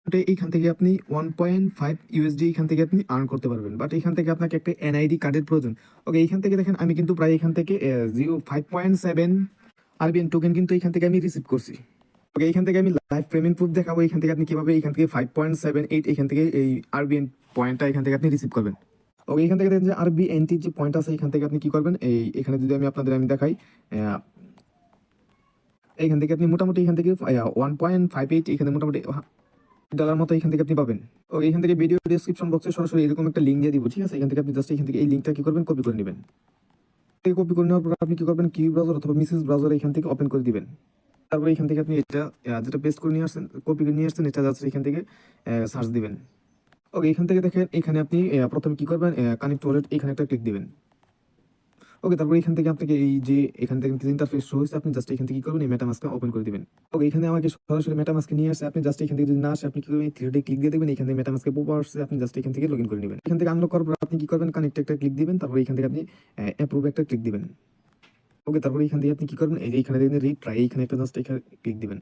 এইখান থেকে আপনি 1.5 ইউএসডি এখান থেকে আপনি আর্ন করতে পারবেন, বাট এখান থেকে আপনাকে একটা এনআইডি কার্ডের প্রয়োজন। ওকে, এইখান থেকে দেখেন আমি কিন্তু প্রায় এখান থেকে 5.7 আরবিএন টোকেন কিন্তু এখান থেকে আমি রিসিভ করছি। ওকে, এখান থেকে আমি লাইভ পেমেন্ট প্রুফ দেখাবো এখান থেকে আপনি কিভাবে এখান থেকে 5.78 এখান থেকে এই আরবিএন পয়েন্টটা এখান থেকে আপনি রিসিভ করবেন। ওকে, এখান থেকে দেখেন যে আরবিএনটির যে পয়েন্ট আছে এখান থেকে আপনি কি করবেন, এখানে যদি আমি আপনাদের দেখাই, এখান থেকে আপনি মোটামুটি এখান থেকে 1.58 এখানে মোটামুটি ডলার মতো এখান থেকে আপনি পাবেন। ও এখান থেকে ভিডিও ডেসক্রিপশন বক্সে সরাসরি এরকম একটা লিঙ্ক দিয়ে দিব, ঠিক আছে? এখান থেকে আপনি জাস্ট এখান থেকে এই লিঙ্কটা কি করবেন, কপি করে নেবেন। কপি করে নেওয়ার পর আপনি কি করবেন, কিউ ব্রাউজার অথবা মিসেস ব্রাউজার এখান থেকে ওপেন করে দিবেন। তারপরে এখান থেকে আপনি এটা যেটা পেস্ট করে নিয়ে আসছেন, কপি করে নিয়ে আসছেন, এটা জাস্ট এখান থেকে সার্চ দিবেন। ওকে, এখান থেকে দেখেন এখানে আপনি প্রথমে কি করবেন, কানেক্ট ওয়ালেট এখানে একটা ক্লিক দিবেন। ওকে, তারপর এখান থেকে আপনাকে এই যে এখান থেকে ইন্টারফেস শো হয়েছে, আপনি জাস্ট এখান থেকে কি করবেন, এই মেটামাস্কটা ওপেন করে দিবেন। ওকে, এখানে আমাকে সরাসরি মেটামাস্কে নিয়ে আসছে, আপনি জাস্ট এখান থেকে যদি না আসে আপনি কি করবেন, থ্রিডে ক্লিক দিয়ে দেবেন, এখান থেকে মেটামাস্কে পপ আসছে, আপনি জাস্ট এখান থেকে লগইন করে নেবেন। এখান থেকে আনলক করার পর আপনি কি করবেন, কানেক্ট একটা ক্লিক দিবেন, তারপর এখান থেকে আপনি অ্যাপ্রুভ একটা ক্লিক দিবেন। ওকে, তারপর এখান থেকে আপনি কি করবেন, এই যে এখানে দেখবেন রিট্রাই, এইখানে একটা জাস্ট এখানে ক্লিক দিবেন।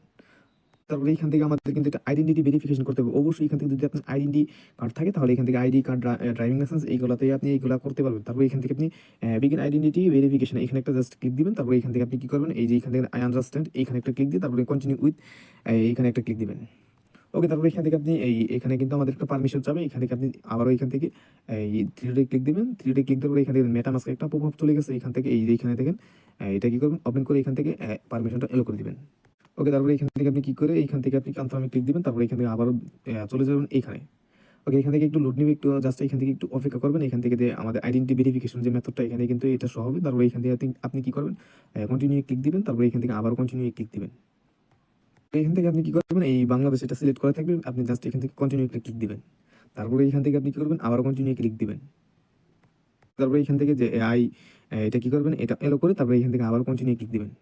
তারপরে এখান থেকে আমাদের কিন্তু এটা আইডেন্টিটি ভেরিফিকেশন করতে হবে অবশ্যই। এখান থেকে যদি আপনার আইডেন্টি কার্ড থাকে তাহলে এখান থেকে আইডি কার্ড, ড্রাইভিং লাইসেন্স এইগুলোতে আপনি এইগুলা করতে পারবেন। তারপর এখান থেকে আপনি বিগিন আইডেন্টিটি ভেরিফিকেশন এখানে একটা জাস্ট ক্লিক দিবেন। তারপরে এখান থেকে আপনি কি করবেন, এই যে এখান থেকে আই আন্ডারস্ট্যান্ড এইখানে একটা ক্লিক দিয়ে তারপরে কন্টিনিউ উইথ এইখানে একটা ক্লিক দিবেন। ওকে, তারপরে এখান থেকে আপনি এখানে কিন্তু আমাদের একটা পারমিশন চাবে, এখান থেকে আপনি আবারও এখান থেকে এই থ্রিডে ক্লিক দিবেন। থ্রিডে ক্লিক দেওয়ার পরে এখান থেকে মেটামাস্ক একটা পপ আপ চলে গেছে, এখান থেকে এই যে এখানে দেখেন এটা কি করবেন, ওপেন করে এখান থেকে পারমিশনটা এলো করে দিবেন। ওকে, তারপরে এখান থেকে আপনি কি করে এইখান থেকে আপনি কনফার্মে ক্লিক দিবেন, তারপরে এখান থেকে আবারও চলে যাবেন এইখানে। ওকে, এখান থেকে একটু লোড নিবে, একটু জাস্ট এখান থেকে একটু অপেক্ষা করবেন। এখান থেকে যে আমাদের আইডেন্টি ভেরিফিকেশন যে মেথডটা এখানে কিন্তু এটা সহ হবে। তারপরে এখান থেকে আপনি কি করবেন, কন্টিনিউ ক্লিক দিবেন, তারপরে এখান থেকে আবারও কন্টিনিউ ক্লিক দিবেন। এখান থেকে আপনি কি করবেন, এই বাংলাদেশ এটা সিলেক্ট করা থাকবে, আপনি জাস্ট এখান থেকে কন্টিনিউ ক্লিক দিবেন। তারপরে এখান থেকে আপনি কি করবেন, আবারও কন্টিনিউ ক্লিক দিবেন। তারপরে এখান থেকে যে এটা কি করবেন, এটা এলো করে তারপরে এখান থেকে আবার কন্টিনিউ ক্লিক দিবেন।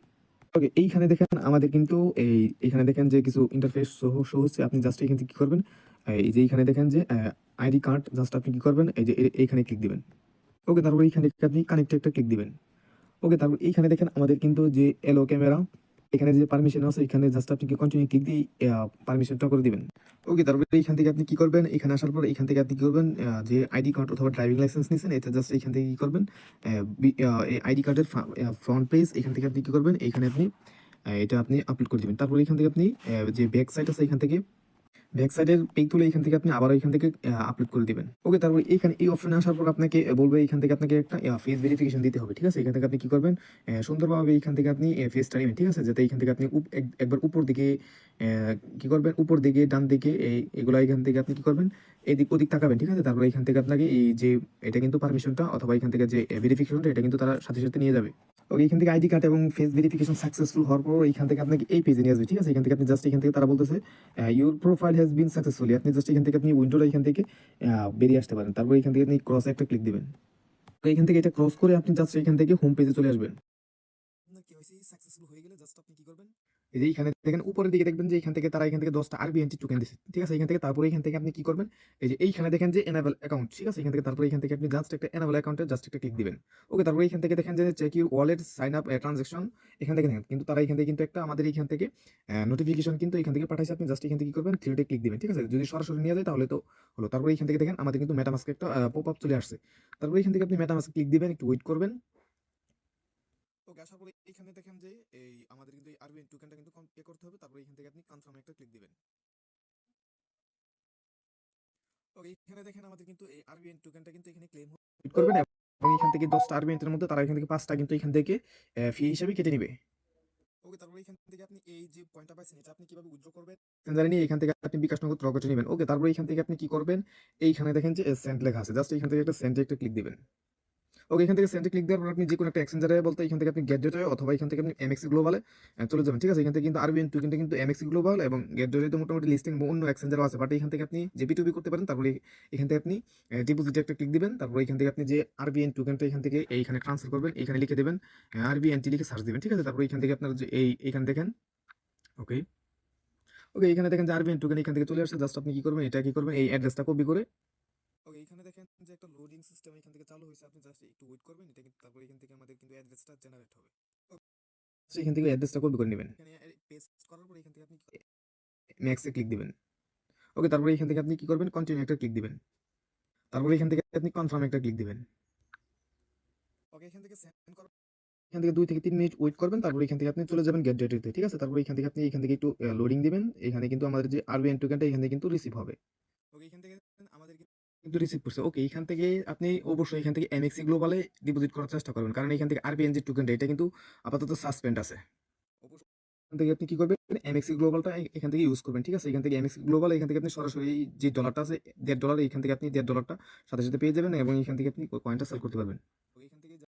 ওকে, এইখানে দেখেন আমাদের কিন্তু এইখানে দেখেন যে কিছু ইন্টারফেস শো হচ্ছে, আপনি জাস্ট এখান থেকে কি করবেন, এই যে এইখানে দেখেন যে আইডি কার্ড, জাস্ট আপনি কি করবেন, এই যে এইখানে ক্লিক দিবেন। ওকে, তারপর এইখানে আপনি কানেক্টে একটা ক্লিক দিবেন। ওকে, তারপর এইখানে দেখেন আমাদের কিন্তু যে এলো ক্যামেরা এখানে যে পারমিশন আছে, এখানে জাস্ট আপনি কি কন্টিনিউ ক্লিক দিয়ে পারমিশনটা করে দিবেন। ওকে, তারপরে এইখান থেকে আপনি কি করবেন, এখানে আসার পর এখান থেকে আপনি কি করবেন, যে আইডি কার্ড অথবা ড্রাইভিং লাইসেন্স নিছেন এটা জাস্ট এখান থেকে কি করবেন, এই আইডি কার্ডের ফ্রন্ট পেজ এখান থেকে আপনি কি করবেন, এইখানে আপনি এটা আপনি আপলোড করে দিবেন। তারপরে এখান থেকে আপনি যে ব্যাক সাইড আছে এখান থেকে ব্যাক সাইডের পিক তুলে এখান থেকে আপনি আবার এখান থেকে আপলোড করে দিবেন। ওকে, তারপর এখানে এই অপশনে আসার পর আপনাকে বলবে এখান থেকে আপনাকে একটা ফেস ভেরিফিকেশন দিতে হবে, ঠিক আছে? এখান থেকে আপনি কি করবেন, সুন্দরভাবে এখান থেকে আপনি ফেসটা নেবেন, ঠিক আছে? যাতে এখান থেকে আপনি একবার উপর দিকে কি করবেন, উপর দিকে ডান দিকে এগুলো এখান থেকে আপনি কি করবেন, এদিক ওদিক তাকাবেন, ঠিক আছে? তারপরে এখান থেকে আপনাকে এই যে এটা কিন্তু পারমিশনটা অথবা এখান থেকে যে ভেরিফিকেশনটা এটা কিন্তু তারা সাথে সাথে নিয়ে যাবে। ওকে, এখান থেকে আইডি কার্ড এবং ফেস ভেরিফিকেশন সাকসেসফুল হওয়ার পর এখান থেকে আপনাকে এই পেজে নিয়ে আসবে, ঠিক আছে? এখান থেকে আপনি জাস্ট এখান থেকে তারা বলতেছে your profile has been successfully, আপনি জাস্ট এখান থেকে আপনি উইন্ডোটা এখান থেকে বেরিয়ে আসতে পারেন। তারপর এখান থেকে আপনি ক্রস একটা ক্লিক দিবেন। তো এখান থেকে এটা ক্রস করে আপনি জাস্ট এখান থেকে হোম পেজে চলে আসবেন। আপনার কি হয়েছে, সাকসেসফুল হয়ে গেলে জাস্ট আপনি কি করবেন, এই যে এখানে দেখেন উপরের দিকে দেখবেন যে এখান থেকে তারা এখান থেকে 10টা আরবিএনটি টোকেন দিচ্ছে, ঠিক আছে? এখান থেকে তারপরে এখান থেকে আপনি কি করবেন, এই যে এইখানে দেখেন যে এনাবেল অ্যাকাউন্ট, ঠিক আছে? এখান থেকে তারপরে এখান থেকে আপনি জাস্ট একটা এনাবেল অ্যাকাউন্টে জাস্ট একটা ক্লিক দিবেন। ওকে, তারপরে এখান থেকে দেখেন যে check your wallet sign up transaction, এখান থেকে দেখেন কিন্তু তারা এখান থেকে কিন্তু একটা আমাদের এখান থেকে নোটিফিকেশন কিন্তু এখান থেকে পাঠাইছে, আপনি জাস্ট এখান থেকে কি করবেন, থ্রিডে ক্লিক দিবেন, ঠিক আছে? যদি সরাসরি নিয়ে যায় তাহলে তো হলো। তারপরে এখান থেকে দেখেন আমাদের কিন্তু মেটামাস্কে একটা পপ আপ চলে আসছে। তারপরে এখান থেকে আপনি মেটামাস্কে ক্লিক দিবেন, একটু ওয়েট করবেন। ওকে, আসার পরে এখানে দেখেন যে এই আমাদের কিন্তু এই আরবিএন টোকেনটা কিন্তু পে করতে হবে। তারপরে এখান থেকে আপনি কনফার্ম একটা ক্লিক দিবেন। ওকে, এখানে দেখেন আমাদের কিন্তু এই আরবিএন টোকেনটা কিন্তু এখানে ক্লেম করবেন এবং এখান থেকে 10টা আরবিএন এর মধ্যে তারা এখান থেকে 5টা কিন্তু এখান থেকে ফি হিসেবে কেটে নিবে। ওকে, তারপরে এখান থেকে আপনি এই যে পয়েন্টটা পাইছেন এটা আপনি কিভাবে উইথড্র করবেন জানেন, এখান থেকে আপনি বিকাশ নগদ রকেটে নেবেন। ওকে, তারপরে এখান থেকে আপনি কি করবেন, এইখানে দেখেন যে সেন্ট লেখা আছে, জাস্ট এখান থেকে একটা সেন্টে একটা ক্লিক দিবেন। ওকে, এখান থেকে সেন্টে ক্লিক দেওয়ার পর আপনি যে কোনো একটা এক্সচেঞ্জারে বলতে এখান থেকে আপনি গেট ডেটে অথবা এখান থেকে আপনি এমএক্সি গ্লোবালে চলে যাবেন, ঠিক আছে? এখান থেকে কিন্তু আরবিএন টোকেনটা কিন্তু এমএক্সি গ্লোবাল এবং গেট ডেটে তো মোটামুটি লিস্টিং অন্য এক্সচেঞ্জারও আছে, বাট এখান থেকে আপনি যে বিটুবি করতে পারেন। তারপরে এখান থেকে আপনি ডিপোজিটে একটা ক্লিক দিবেন। তারপর এখান থেকে আপনি যে আরবিএন টোকেনটা এখান থেকে এইখানে ট্রান্সফার করবেন, এখানে লিখে দেবেন আরবিএনটি লিখে সার্চ দিবেন, ঠিক আছে? তারপর এখান থেকে আপনার যে এইখানে দেখেন, ওকে ওকে, এখানে দেখেন যে আরবিএন টোকেন এখান থেকে চলে আসছে, জাস্ট আপনি কি করবেন, এটা কি করবেন, এই অ্যাড্রেসটা কপি করে। ওকে, এখানে দেখেন যে একটা লোডিং সিস্টেম এখান থেকে চালু হয়েছে, আপনি জাস্ট একটু ওয়েট করবেন, এটা কিন্তু তারপর এখান থেকে আমাদের কিন্তু অ্যাড্রেসটা জেনারেট হবে। সো এখান থেকে অ্যাড্রেসটা কপি করে নেবেন, এখানে পেস্ট করার পর এখান থেকে আপনি ম্যাক্সে ক্লিক দিবেন। ওকে, তারপরে এখান থেকে আপনি কি করবেন, কন্টিনিউ একটা ক্লিক দিবেন। তারপরে এখান থেকে আপনি কনফার্ম একটা ক্লিক দিবেন। ওকে, এখান থেকে সেন্ড করার এখান থেকে 2 থেকে 3 মিনিট ওয়েট করবেন। তারপরে এখান থেকে আপনি চলে যাবেন গেট ডেটাতে, ঠিক আছে? তারপরে এখান থেকে আপনি এখান থেকে একটু লোডিং দিবেন। এখানে কিন্তু আমাদের যে আরবিএন টোকেনটা এখান থেকে কিন্তু রিসিভ হবে। ওকে, এখান থেকে আমাদের কিন্তু রিসিভ করছে। ওকে, এখান থেকে আপনি অবশ্যই এখান থেকে এমএক্সি গ্লোবালে ডিপোজিট করার চেষ্টা করবেন, কারণ এখান থেকে আরবিএন যে টোকেনটা এটা কিন্তু আপাতত সাসপেন্ড আছে। অবশ্যই এখান থেকে আপনি কি করবেন, এমএক্সি গ্লোবালটা এখান থেকে ইউজ করবেন, ঠিক আছে? এখান থেকে এমএক্সি গ্লোবাল এখান থেকে আপনি সরাসরি যে ডলারটা আছে $1.5, এখান থেকে আপনি $1.5 সাথে সাথে পেয়ে যাবেন এবং এখান থেকে আপনি কয়েনটা সেল করতে পারবেন।